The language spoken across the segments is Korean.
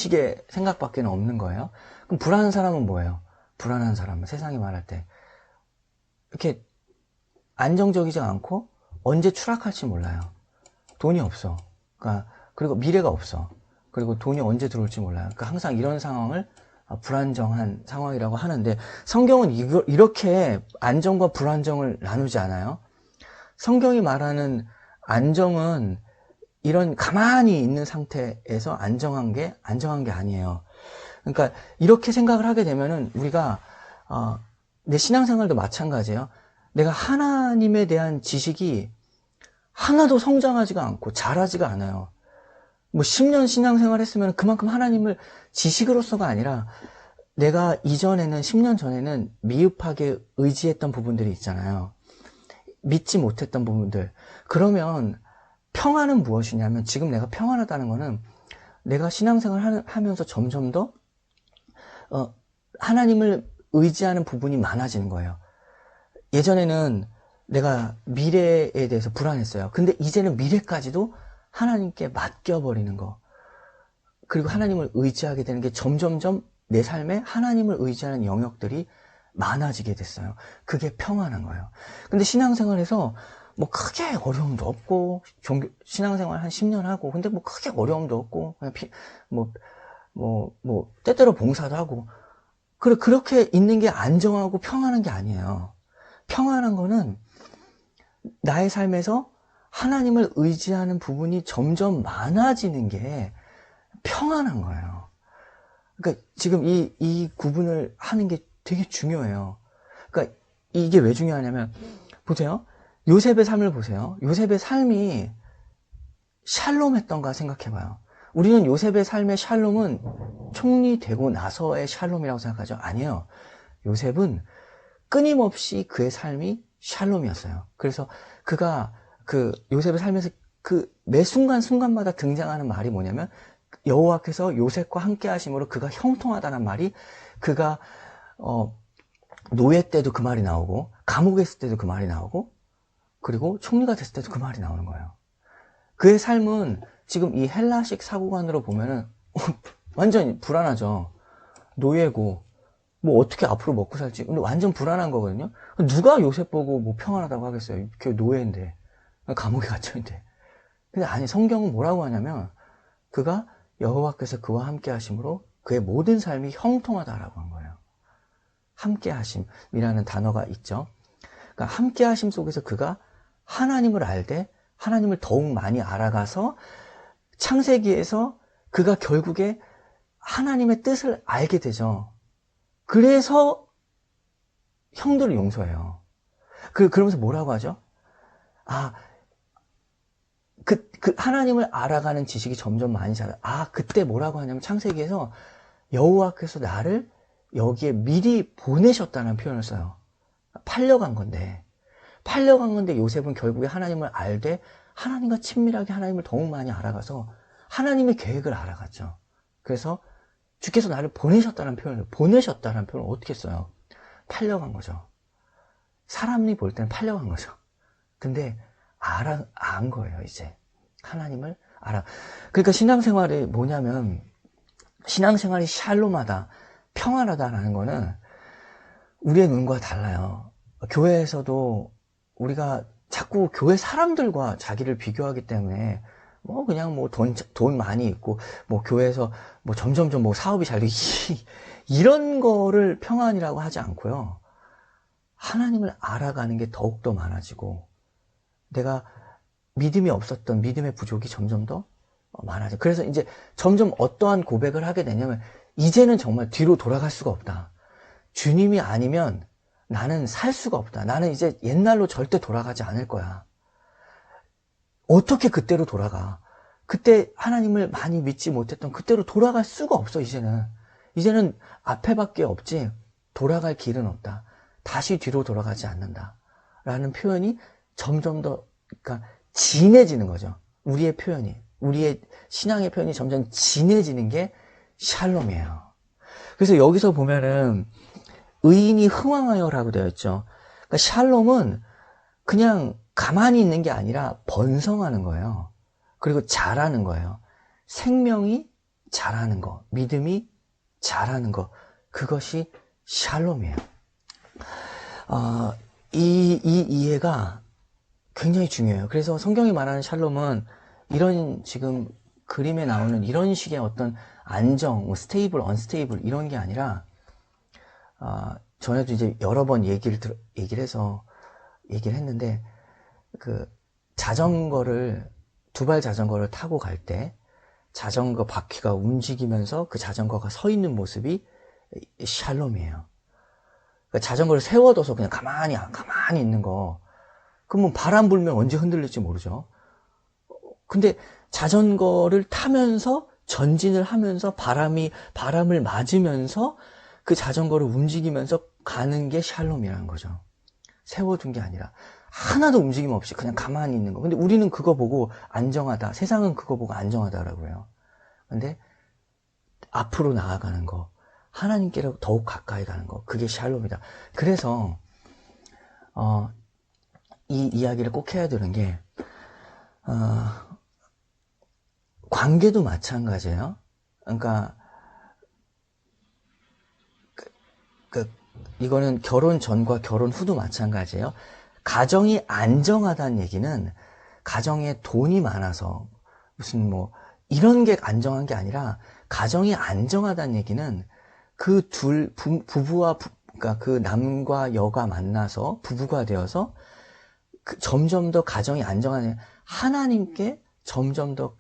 미치게 생각밖에 없는 거예요. 그럼 불안한 사람은 뭐예요? 불안한 사람은 세상이 말할 때 이렇게 안정적이지 않고 언제 추락할지 몰라요. 돈이 없어. 그러니까 그리고 미래가 없어. 그리고 돈이 언제 들어올지 몰라요. 그러니까 항상 이런 상황을 불안정한 상황이라고 하는데, 성경은 이렇게 안정과 불안정을 나누지 않아요. 성경이 말하는 안정은 이런 가만히 있는 상태에서 안정한 게 아니에요. 그러니까 이렇게 생각을 하게 되면은 우리가 내 신앙생활도 마찬가지예요. 내가 하나님에 대한 지식이 하나도 성장하지가 않고 자라지가 않아요. 뭐 10년 신앙생활 했으면 그만큼 하나님을 지식으로서가 아니라 내가 이전에는 10년 전에는 미흡하게 의지했던 부분들이 있잖아요. 믿지 못했던 부분들. 그러면 평안은 무엇이냐면, 지금 내가 평안하다는 거는 내가 신앙생활 하면서 점점 더 하나님을 의지하는 부분이 많아지는 거예요. 예전에는 내가 미래에 대해서 불안했어요. 근데 이제는 미래까지도 하나님께 맡겨버리는 거, 그리고 하나님을 의지하게 되는 게 점점점 내 삶에 하나님을 의지하는 영역들이 많아지게 됐어요. 그게 평안한 거예요. 근데 신앙생활에서 뭐 크게 어려움도 없고, 신앙생활 한 10년 하고, 근데 뭐 크게 어려움도 없고, 그냥 때때로 봉사도 하고, 그렇게 있는 게 안정하고 평안한 게 아니에요. 평안한 거는 나의 삶에서 하나님을 의지하는 부분이 점점 많아지는 게 평안한 거예요. 그러니까 지금 이 구분을 하는 게 되게 중요해요. 그러니까 이게 왜 중요하냐면, 보세요. 요셉의 삶을 보세요. 요셉의 삶이 샬롬했던가 생각해봐요. 우리는 요셉의 삶의 샬롬은 총리되고 나서의 샬롬이라고 생각하죠. 아니에요. 요셉은 끊임없이 그의 삶이 샬롬이었어요. 그래서 그가 요셉의 삶에서 매 순간순간마다 등장하는 말이 뭐냐면, 여호와께서 요셉과 함께 하심으로 그가 형통하다는 말이, 그가 노예 때도 그 말이 나오고, 감옥에 있을 때도 그 말이 나오고, 그리고 총리가 됐을 때도 그 말이 나오는 거예요. 그의 삶은 지금 이 헬라식 사고관으로 보면은 완전 불안하죠. 노예고 뭐 어떻게 앞으로 먹고 살지, 근데 완전 불안한 거거든요. 누가 요셉 보고 뭐 평안하다고 하겠어요. 그 노예인데, 감옥에 갇혀있는데. 근데 아니, 성경은 뭐라고 하냐면, 그가 여호와께서 그와 함께 하심으로 그의 모든 삶이 형통하다라고 한 거예요. 함께 하심이라는 단어가 있죠. 그러니까 함께 하심 속에서 그가 하나님을 알되 하나님을 더욱 많이 알아가서 창세기에서 그가 결국에 하나님의 뜻을 알게 되죠. 그래서 형들을 용서해요. 그러면서 뭐라고 하죠? 하나님을 알아가는 지식이 점점 많이 자라. 그때 뭐라고 하냐면, 창세기에서 여호와께서 나를 여기에 미리 보내셨다는 표현을 써요. 팔려간 건데 요셉은 결국에 하나님을 알되 하나님과 친밀하게 하나님을 더욱 많이 알아가서 하나님의 계획을 알아갔죠. 그래서 주께서 나를 보내셨다는 표현을 어떻게 써요? 팔려간 거죠. 사람이 볼 때는 팔려간 거죠. 근데 안 거예요, 이제. 하나님을 알아. 그러니까 신앙생활이 뭐냐면, 신앙생활이 샬롬하다, 평안하다라는 거는 우리의 눈과 달라요. 교회에서도 우리가 자꾸 교회 사람들과 자기를 비교하기 때문에 그냥 돈 많이 있고 교회에서 점점점 사업이 잘 되고 이런 거를 평안이라고 하지 않고요. 하나님을 알아가는 게 더욱더 많아지고, 내가 믿음이 없었던 믿음의 부족이 점점 더 많아져. 그래서 이제 점점 어떠한 고백을 하게 되냐면, 이제는 정말 뒤로 돌아갈 수가 없다. 주님이 아니면 나는 살 수가 없다. 나는 이제 옛날로 절대 돌아가지 않을 거야. 어떻게 그때로 돌아가? 그때 하나님을 많이 믿지 못했던 그때로 돌아갈 수가 없어. 이제는 앞에밖에 없지 돌아갈 길은 없다. 다시 뒤로 돌아가지 않는다 라는 표현이 점점 더 진해지는 거죠. 우리의 신앙의 표현이 점점 진해지는 게 샬롬이에요. 그래서 여기서 보면은 의인이 흥왕하여라고 되어 있죠. 그러니까 샬롬은 그냥 가만히 있는 게 아니라 번성하는 거예요. 그리고 자라는 거예요. 생명이 자라는 거, 믿음이 자라는 거, 그것이 샬롬이에요. 이 이해가 굉장히 중요해요. 그래서 성경이 말하는 샬롬은 이런 지금 그림에 나오는 이런 식의 어떤 안정, 뭐 스테이블, 언스테이블 이런 게 아니라 전에도 이제 여러 번 얘기를 해서 얘기를 했는데 그 자전거를 두발 자전거를 타고 갈 때 자전거 바퀴가 움직이면서 그 자전거가 서 있는 모습이 샬롬이에요. 그러니까 자전거를 세워둬서 그냥 가만히 있는 거. 그러면 바람 불면 언제 흔들릴지 모르죠. 근데 자전거를 타면서 전진을 하면서 바람을 맞으면서 그 자전거를 움직이면서 가는 게 샬롬이라는 거죠. 세워둔 게 아니라 하나도 움직임 없이 그냥 가만히 있는 거. 근데 우리는 그거 보고 안정하다. 세상은 그거 보고 안정하다라고 해요. 근데 앞으로 나아가는 거, 하나님께로 더욱 가까이 가는 거, 그게 샬롬이다. 그래서 이 이야기를 꼭 해야 되는 게 관계도 마찬가지예요. 그러니까 이거는 결혼 전과 결혼 후도 마찬가지예요. 가정이 안정하다는 얘기는 가정에 돈이 많아서 무슨 뭐 이런 게 안정한 게 아니라 가정이 안정하다는 얘기는 그 부부와 그러니까 그 남과 여가 만나서 부부가 되어서 점점 더 가정이 안정하는 하나님께 점점 더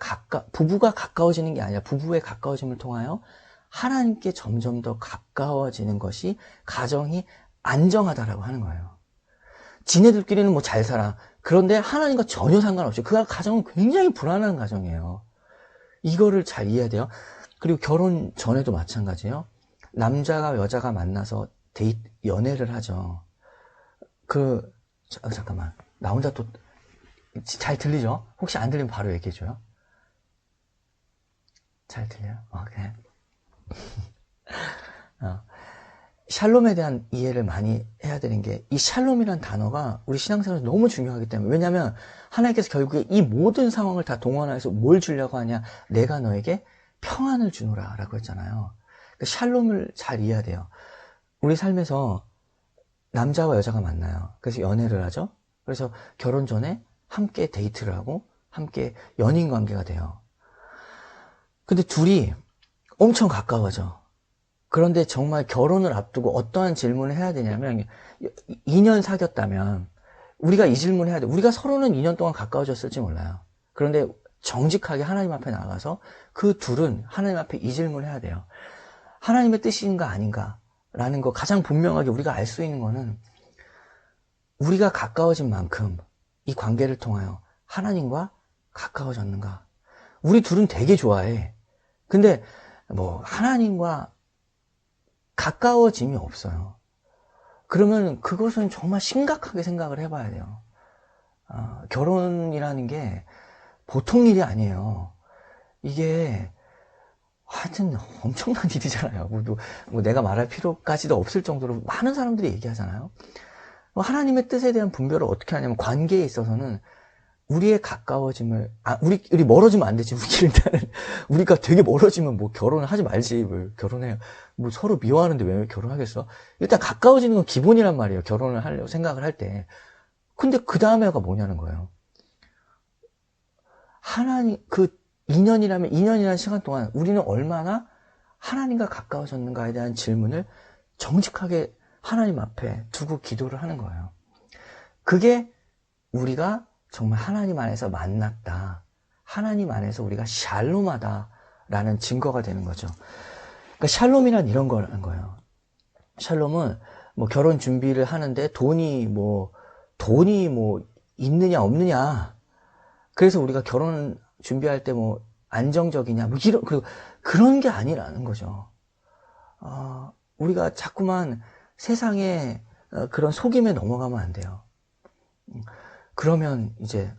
부부가 가까워지는 게 아니라 부부의 가까워짐을 통하여 하나님께 점점 더 가까워지는 것이 가정이 안정하다라고 하는 거예요. 지네들끼리는 뭐 잘 살아. 그런데 하나님과 전혀 상관없이 그 가정은 굉장히 불안한 가정이에요. 이거를 잘 이해해야 돼요. 그리고 결혼 전에도 마찬가지예요. 남자가 여자가 만나서 연애를 하죠. 잠깐만. 나 혼자 또 잘 들리죠? 혹시 안 들리면 바로 얘기해줘요. 잘 들려요? 그래. 샬롬에 대한 이해를 많이 해야 되는 게 이 샬롬이란 단어가 우리 신앙생활에서 너무 중요하기 때문에 왜냐하면 하나님께서 결국에 이 모든 상황을 다 동원해서 뭘 주려고 하냐 내가 너에게 평안을 주노라 라고 했잖아요. 그러니까 샬롬을 잘 이해해야 돼요. 우리 삶에서 남자와 여자가 만나요. 그래서 연애를 하죠. 그래서 결혼 전에 함께 데이트를 하고 함께 연인 관계가 돼요. 근데 둘이 엄청 가까워져. 그런데 정말 결혼을 앞두고 어떠한 질문을 해야 되냐면 2년 사귀었다면 우리가 이 질문을 해야 돼. 우리가 서로는 2년 동안 가까워졌을지 몰라요. 그런데 정직하게 하나님 앞에 나가서 그 둘은 하나님 앞에 이 질문을 해야 돼요. 하나님의 뜻인가 아닌가 라는 거 가장 분명하게 우리가 알 수 있는 거는 우리가 가까워진 만큼 이 관계를 통하여 하나님과 가까워졌는가. 우리 둘은 되게 좋아해. 근데 뭐 하나님과 가까워짐이 없어요. 그러면 그것은 정말 심각하게 생각을 해봐야 돼요. 결혼이라는 게 보통 일이 아니에요. 이게 하여튼 엄청난 일이잖아요. 뭐 내가 말할 필요까지도 없을 정도로 많은 사람들이 얘기하잖아요. 하나님의 뜻에 대한 분별을 어떻게 하냐면 관계에 있어서는 우리의 가까워짐을 우리 멀어지면 안 되지. 우리가 되게 멀어지면 뭐 결혼을 하지 말지. 왜 결혼해요? 뭐 서로 미워하는데 왜 결혼하겠어? 일단 가까워지는 건 기본이란 말이에요. 결혼을 하려고 생각을 할 때. 근데 그 다음에가 뭐냐는 거예요. 하나님 2년이라는 시간 동안 우리는 얼마나 하나님과 가까워졌는가에 대한 질문을 정직하게 하나님 앞에 두고 기도를 하는 거예요. 그게 우리가 정말 하나님 안에서 만났다. 하나님 안에서 우리가 샬롬하다라는 증거가 되는 거죠. 그러니까 샬롬이란 이런 거라는 거예요. 샬롬은 뭐 결혼 준비를 하는데 돈이 있느냐 없느냐. 그래서 우리가 결혼 준비할 때 뭐 안정적이냐 뭐 그리고 그런 게 아니라는 거죠. 우리가 자꾸만 세상에 그런 속임에 넘어가면 안 돼요. 그러면 이제